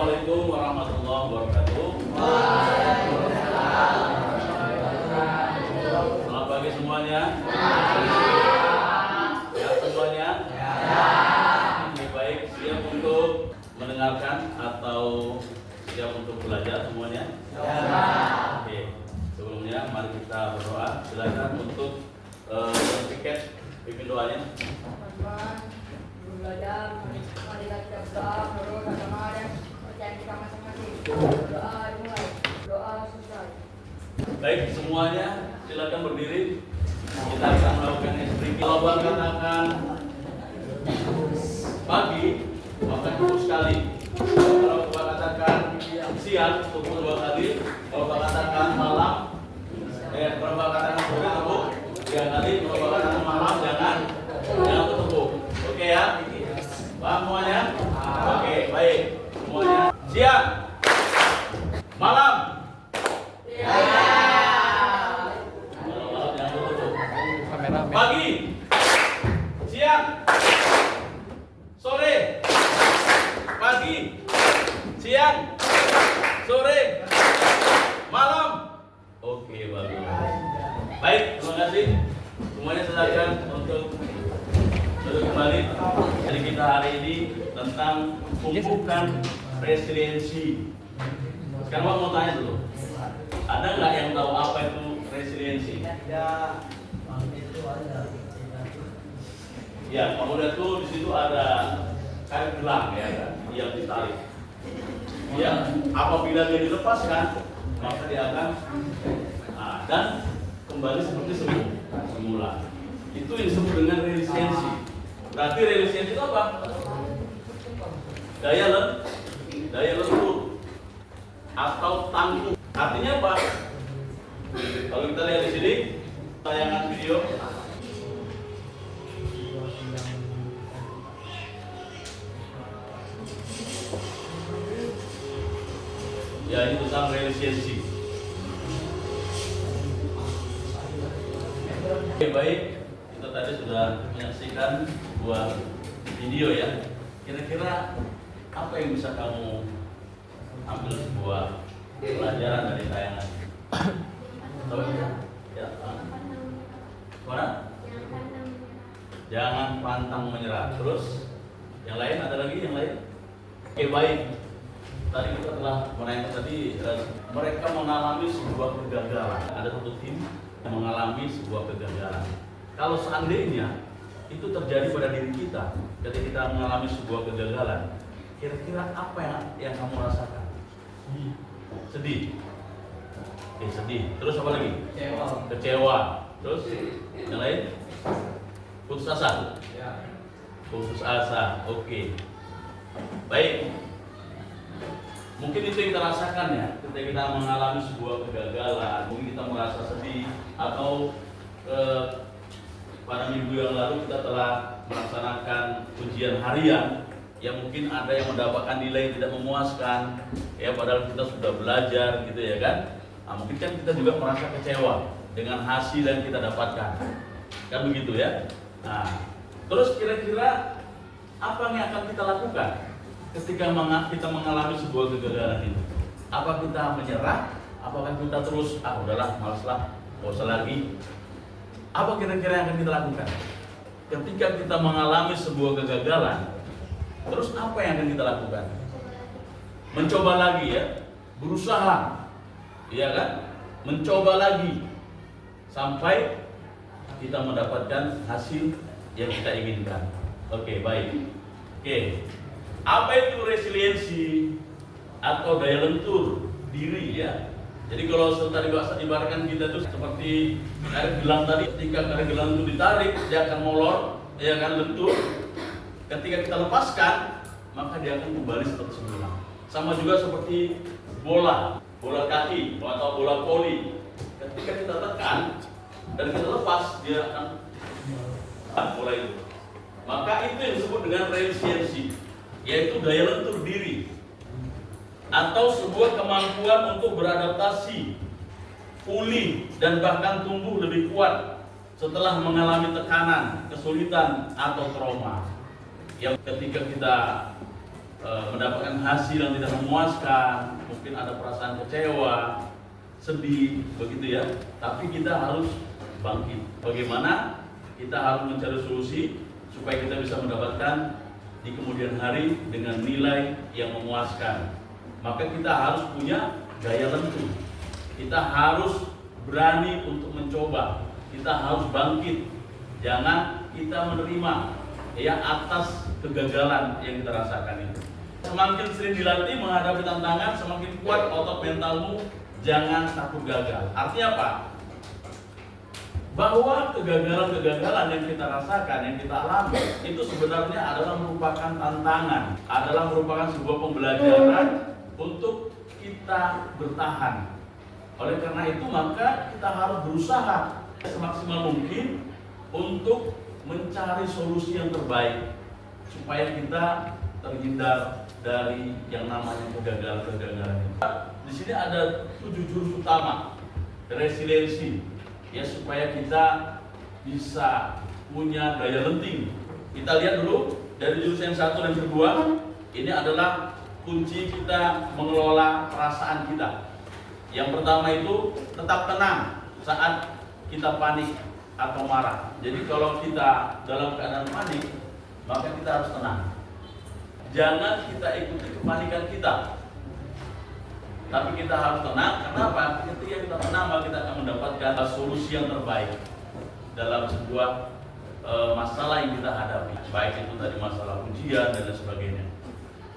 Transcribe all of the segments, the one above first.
Assalamualaikum warahmatullahi wabarakatuh. Selamat pagi semuanya. Ya semuanya. Baik, siap untuk mendengarkan atau siap untuk belajar semuanya? Oke. Sebelumnya mari kita berdoa. Silakan untuk tiket pimpin doanya. Belajar, mari kita berdoa, menurut agama dan percayaan kita masing-masing. Doa dimulai, doa selesai. Baik, semuanya silakan berdiri. Kita akan melakukan extreme. Kalau Bang katakan pagi, maka cukup sekali. Kalau Bang katakan siang, cukup 2 kali. Kalau Bang katakan malam, kalau Bang katakan sore, cukup 3 kali. Kalau Bang katakan malam, jangan ketepuk. Oke ya? Paham semuanya? Oke, baik. Semuanya siang, malam. Pagi, siang, sore, pagi, siang, sore, malam. Oke, bagus. Baik, terima kasih. Semuanya silakan untuk duduk kembali. Jadi kita hari ini tentang pembukaan resiliensi. Sekarang mau tanya dulu, ada nggak yang tahu apa itu resiliensi? Ya, kemudian tuh di situ ada karet gelang ya kan, yang ditarik. Ya, apabila dia dilepaskan, maka dia akan dan kembali seperti semula. Itu yang disebut dengan resiliensi. Berarti resiliensi itu apa? Daya lentur atau tangguh. Artinya apa? Kalau kita lihat di sini tayangan video. Ya, ini tentang resiliensi. Oke, baik. Kita tadi sudah menyaksikan sebuah video ya. Kira-kira apa yang bisa kamu ambil sebuah pelajaran dari tayangan? Ya. Mana? Jangan pantang menyerah. Terus yang lain, ada lagi yang lain? Oke, baik. Tadi kita telah menanyakan tadi mereka mengalami sebuah kegagalan. Ada satu tim yang mengalami sebuah kegagalan. Kalau seandainya itu terjadi pada diri kita ketika kita mengalami sebuah kegagalan, kira-kira apa yang kamu rasakan? Sedih. Oke, sedih. Terus apa lagi? Kecewa. Terus yang lain? Putus asa. Putus asa. Oke. Baik. Mungkin itu yang kita rasakan ya, ketika kita mengalami sebuah kegagalan, mungkin kita merasa sedih atau pada minggu yang lalu kita telah melaksanakan ujian harian yang mungkin ada yang mendapatkan nilai yang tidak memuaskan, ya padahal kita sudah belajar gitu ya kan. Nah, mungkin kan kita juga merasa kecewa dengan hasil yang kita dapatkan, kan begitu ya. Nah, terus kira-kira apa yang akan kita lakukan ketika kita mengalami sebuah kegagalan itu? Apa kita menyerah? Apakah kita terus udahlah, malaslah, nggak usah lagi? Apa kira-kira yang akan kita lakukan ketika kita mengalami sebuah kegagalan? Terus apa yang akan kita lakukan? Mencoba lagi ya, berusaha, iya kan? Mencoba lagi sampai kita mendapatkan hasil yang kita inginkan. Oke, baik. Oke. Apa itu resiliensi atau daya lentur diri ya? Jadi kalau tadi bahasa ibaratkan kita itu seperti karet gelang tadi, ketika karet gelang itu ditarik, dia akan molor, dia akan lentur. Ketika kita lepaskan, maka dia akan kembali seperti semula. Sama juga seperti bola kaki atau bola voli. Ketika kita tekan dan kita lepas, dia akan bola itu. Maka itu yang disebut dengan resiliensi, yaitu daya lentur diri atau sebuah kemampuan untuk beradaptasi, pulih dan bahkan tumbuh lebih kuat setelah mengalami tekanan, kesulitan atau trauma. Yang ketika kita mendapatkan hasil yang tidak memuaskan, mungkin ada perasaan kecewa, sedih, begitu ya. Tapi kita harus bangkit. Bagaimana? Kita harus mencari solusi supaya kita bisa mendapatkan di kemudian hari dengan nilai yang memuaskan. Maka kita harus punya daya lentur. Kita harus berani untuk mencoba. Kita harus bangkit. Jangan kita menerima ya atas kegagalan yang kita rasakan itu. Semakin sering dilatih menghadapi tantangan, semakin kuat otot mentalmu. Jangan takut gagal. Artinya apa? Bahwa kegagalan-kegagalan yang kita rasakan, yang kita alami, itu sebenarnya adalah merupakan tantangan, adalah merupakan sebuah pembelajaran untuk kita bertahan. Oleh karena itu maka kita harus berusaha semaksimal mungkin untuk mencari solusi yang terbaik supaya kita terhindar dari yang namanya kegagalan-kegagalan. Di sini ada 7 jurus utama resiliensi. Ya, supaya kita bisa punya daya lenting. Kita lihat dulu dari jurus yang 1 dan kedua. Ini adalah kunci kita mengelola perasaan kita. Yang pertama itu tetap tenang saat kita panik atau marah. Jadi kalau kita dalam keadaan panik, maka kita harus tenang. Jangan kita ikuti kepanikan kita, tapi kita harus tenang. Kenapa? Ketika kita tenang, maka kita akan mendapatkan solusi yang terbaik dalam sebuah masalah yang kita hadapi. Baik itu tadi masalah ujian dan lain sebagainya.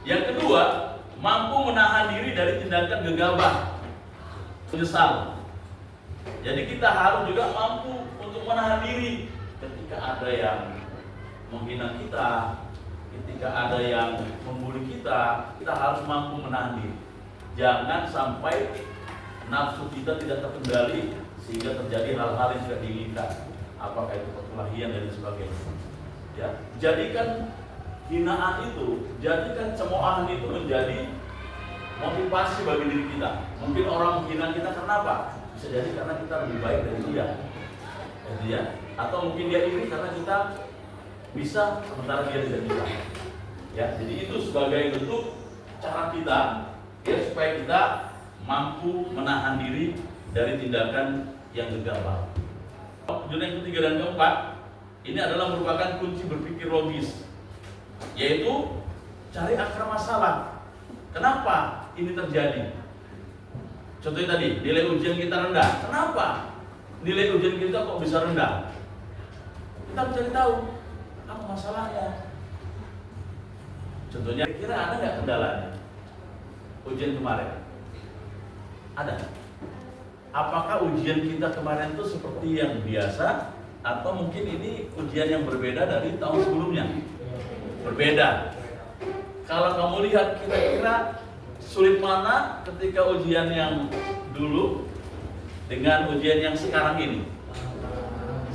Yang kedua, mampu menahan diri dari tindakan gegabah, menyesal. Jadi kita harus juga mampu untuk menahan diri ketika ada yang menghina kita, ketika ada yang membuli kita harus mampu menahan diri. Jangan sampai nafsu kita tidak terkendali sehingga terjadi hal-hal yang tidak diinginkan. Apakah itu perkelahian dan sebagainya. Ya, jadikan hinaan itu, jadikan cemoohan itu menjadi motivasi bagi diri kita. Mungkin orang menghina kita karena apa? Bisa jadi karena kita lebih baik dari dia. Jadi ya, atau mungkin dia iri karena kita bisa sementara dia tidak bisa. Ya, jadi itu sebagai bentuk cara kita ya supaya kita mampu menahan diri dari tindakan yang gegabah. Jurus yang ketiga dan keempat ini adalah merupakan kunci berpikir logis, yaitu cari akar masalah. Kenapa ini terjadi? Contohnya tadi, nilai ujian kita rendah. Kenapa nilai ujian kita kok bisa rendah? Kita mencari tahu apa masalahnya. Contohnya, kira ada nggak kendalanya? Ujian kemarin ada. Apakah ujian kita kemarin itu seperti yang biasa atau mungkin ini ujian yang berbeda dari tahun sebelumnya? Berbeda. Kalau kamu lihat kira-kira sulit mana ketika ujian yang dulu dengan ujian yang sekarang ini?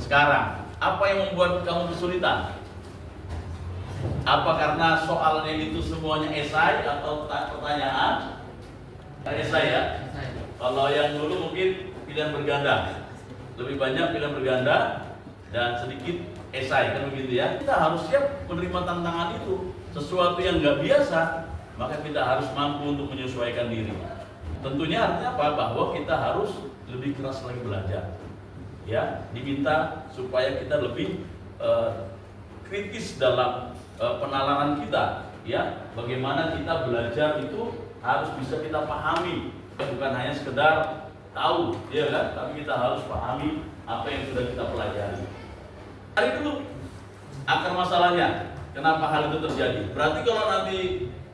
Sekarang, apa yang membuat kamu kesulitan? Apa karena soalnya itu semuanya esai atau pertanyaan? Esai ya. Kalau yang dulu mungkin pilihan berganda, lebih banyak pilihan berganda dan sedikit esai, kan begitu ya. Kita harus siap menerima tantangan itu. Sesuatu yang nggak biasa, maka kita harus mampu untuk menyesuaikan diri. Tentunya artinya apa? Bahwa kita harus lebih keras lagi belajar. Ya, diminta supaya kita lebih kritis dalam penalaran kita, ya. Bagaimana kita belajar itu harus bisa kita pahami, bukan hanya sekedar tahu, ya kan? Tapi kita harus pahami apa yang sudah kita pelajari. Cari dulu akar masalahnya, kenapa hal itu terjadi. Berarti kalau nanti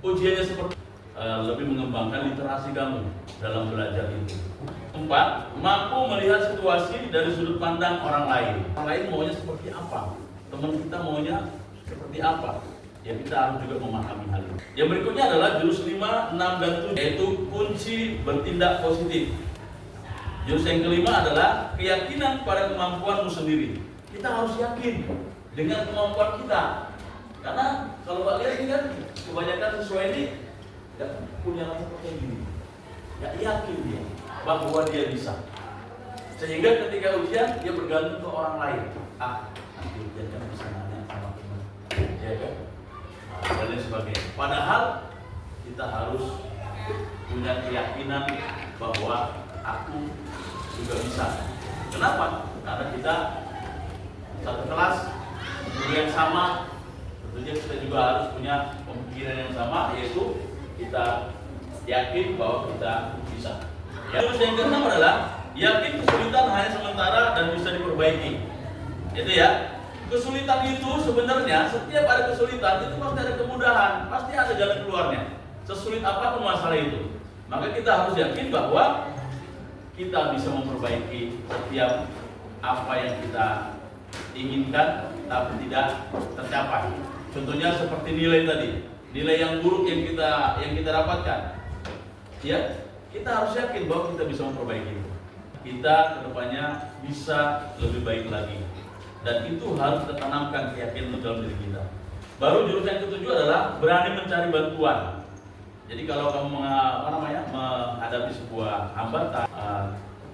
ujiannya seperti lebih mengembangkan literasi kamu dalam belajar itu. 4, mampu melihat situasi dari sudut pandang orang lain. Orang lain maunya seperti apa? Teman kita maunya seperti apa? Ya, kita harus juga memahami hal ini. Yang berikutnya adalah jurus 5, 6, dan 7, yaitu kunci bertindak positif. Jurus yang kelima adalah keyakinan pada kemampuanmu sendiri. Kita harus yakin dengan kemampuan kita. Karena kalau Pak lihat ini kan kebanyakan siswa ini gak punya rasa percaya diri, gak yakin dia bahwa dia bisa. Sehingga ketika ujian dia bergantung ke orang lain. Nanti ujian kan bisa nanya sama teman, ya kan? Dan lain sebagainya. Padahal kita harus punya keyakinan bahwa aku juga bisa. Kenapa? Karena kita satu kelas, guru yang sama, tentunya kita juga harus punya pemikiran yang sama, yaitu kita yakin bahwa kita bisa. Ya. Terus yang keenam adalah yakin kesulitan hanya sementara dan bisa diperbaiki. Itu ya. Kesulitan itu sebenarnya setiap ada kesulitan itu pasti ada kemudahan, pasti ada jalan keluarnya. Sesulit apapun masalah itu, maka kita harus yakin bahwa kita bisa memperbaiki setiap apa yang kita inginkan tapi tidak tercapai. Contohnya seperti nilai tadi, nilai yang buruk yang kita dapatkan. Ya, kita harus yakin bahwa kita bisa memperbaiki itu. Kita kedepannya bisa lebih baik lagi. Dan itu harus kita tanamkan keyakinan dalam diri kita. Baru jurus yang ketujuh adalah berani mencari bantuan. Jadi kalau kamu menghadapi sebuah hambatan,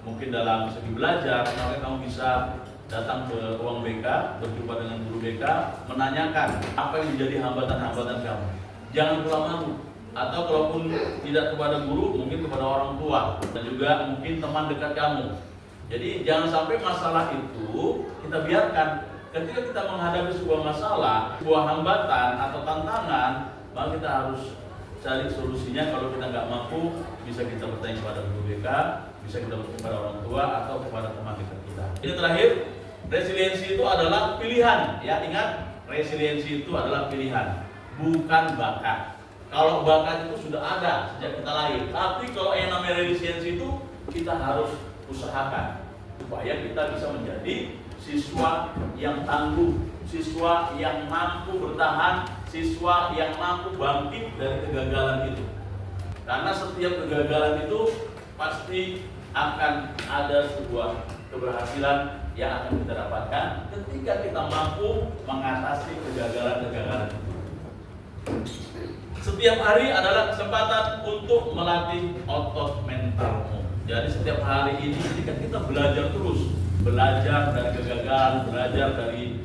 mungkin dalam segi belajar, maka kamu bisa datang ke ruang BK, berjumpa dengan guru BK, menanyakan apa yang menjadi hambatan-hambatan kamu. Jangan pula malu. Atau kalaupun tidak kepada guru, mungkin kepada orang tua dan juga mungkin teman dekat kamu. Jadi jangan sampai masalah itu kita biarkan. Ketika kita menghadapi sebuah masalah, sebuah hambatan atau tantangan, maka kita harus cari solusinya. Kalau kita nggak mampu, bisa kita bertanya kepada guru BK, bisa kita bertanya kepada orang tua atau kepada teman dekat kita. Ini terakhir, resiliensi itu adalah pilihan. Ya, ingat, resiliensi itu adalah pilihan, bukan bakat. Kalau bakat itu sudah ada sejak kita lahir, tapi kalau yang namanya resiliensi itu kita harus usahakan supaya kita bisa menjadi siswa yang tangguh, siswa yang mampu bertahan, siswa yang mampu bangkit dari kegagalan itu. Karena setiap kegagalan itu pasti akan ada sebuah keberhasilan yang akan kita dapatkan ketika kita mampu mengatasi kegagalan-kegagalan itu. Setiap hari adalah kesempatan untuk melatih otot mentalmu. Jadi setiap hari ini ketika kita belajar terus, belajar dari kegagalan, belajar dari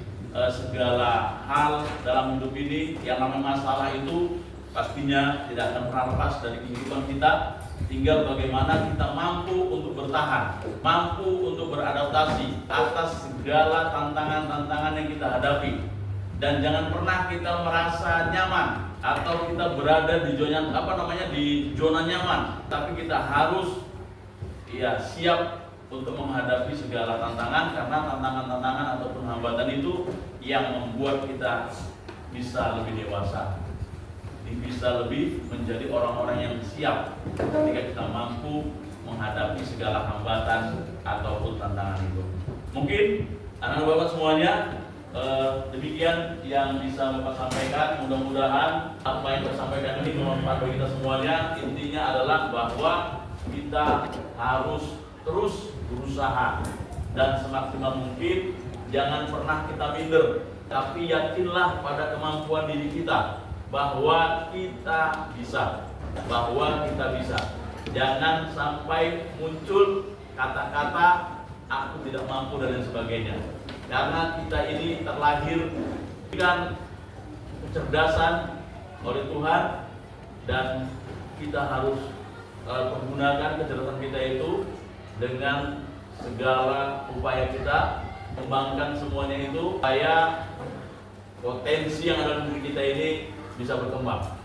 segala hal dalam hidup ini, yang namanya masalah itu pastinya tidak akan pernah lepas dari kehidupan kita. Tinggal bagaimana kita mampu untuk bertahan, mampu untuk beradaptasi atas segala tantangan-tantangan yang kita hadapi. Dan jangan pernah kita merasa nyaman atau kita berada di zona nyaman, tapi kita harus siap untuk menghadapi segala tantangan, karena tantangan-tantangan ataupun hambatan itu yang membuat kita bisa lebih dewasa, bisa lebih menjadi orang-orang yang siap ketika kita mampu menghadapi segala hambatan ataupun tantangan itu. Mungkin anak-anak bapak semuanya, demikian yang bisa Bapak sampaikan. Mudah-mudahan apa yang saya sampaikan ini bermanfaat bagi kita semuanya. Intinya adalah bahwa kita harus terus berusaha dan semaksimal mungkin. Jangan pernah kita minder, tapi yakinlah pada kemampuan diri kita bahwa kita bisa, Jangan sampai muncul kata-kata aku tidak mampu dan lain sebagainya. Karena kita ini terlahir dengan kecerdasan oleh Tuhan, dan kita harus menggunakan kecerdasan kita itu dengan segala upaya kita, kembangkan semuanya itu supaya potensi yang ada di diri kita ini bisa berkembang,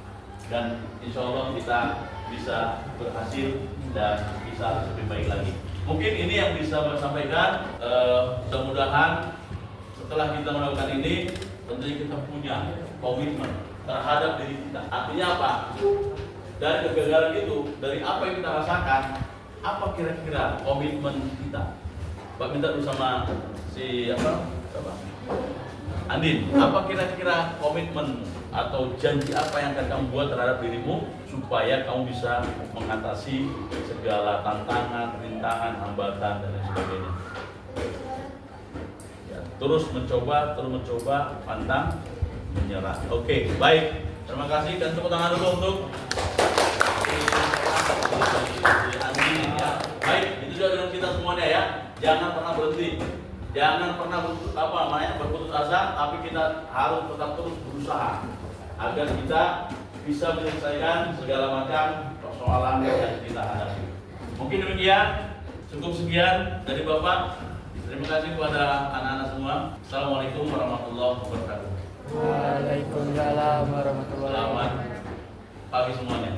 dan insya Allah kita bisa berhasil dan bisa lebih baik lagi. Mungkin ini yang bisa saya sampaikan. Mudah-mudahan setelah kita melakukan ini, tentunya kita punya komitmen terhadap diri kita. Artinya apa? Dari kegagalan itu, dari apa yang kita rasakan, apa kira-kira komitmen kita? Pak minta dulu sama Andin, apa kira-kira komitmen atau janji apa yang akan kamu buat terhadap dirimu supaya kamu bisa mengatasi segala tantangan, rintangan, hambatan dan lain sebagainya. Ya, terus mencoba, pantang menyerah. Oke, baik. Terima kasih, dan tepuk tangan dulu untuk Andin ya. Baik, itu juga dengan kita semuanya ya. Jangan pernah berhenti. Jangan pernah berputus asa, tapi kita harus tetap terus berusaha agar kita bisa menyelesaikan segala macam persoalan yang kita hadapi. Mungkin demikian, cukup sekian dari Bapak. Terima kasih kepada anak-anak semua. Assalamualaikum warahmatullahi wabarakatuh. Waalaikumsalam warahmatullahi Selamat wabarakatuh. pagi semuanya.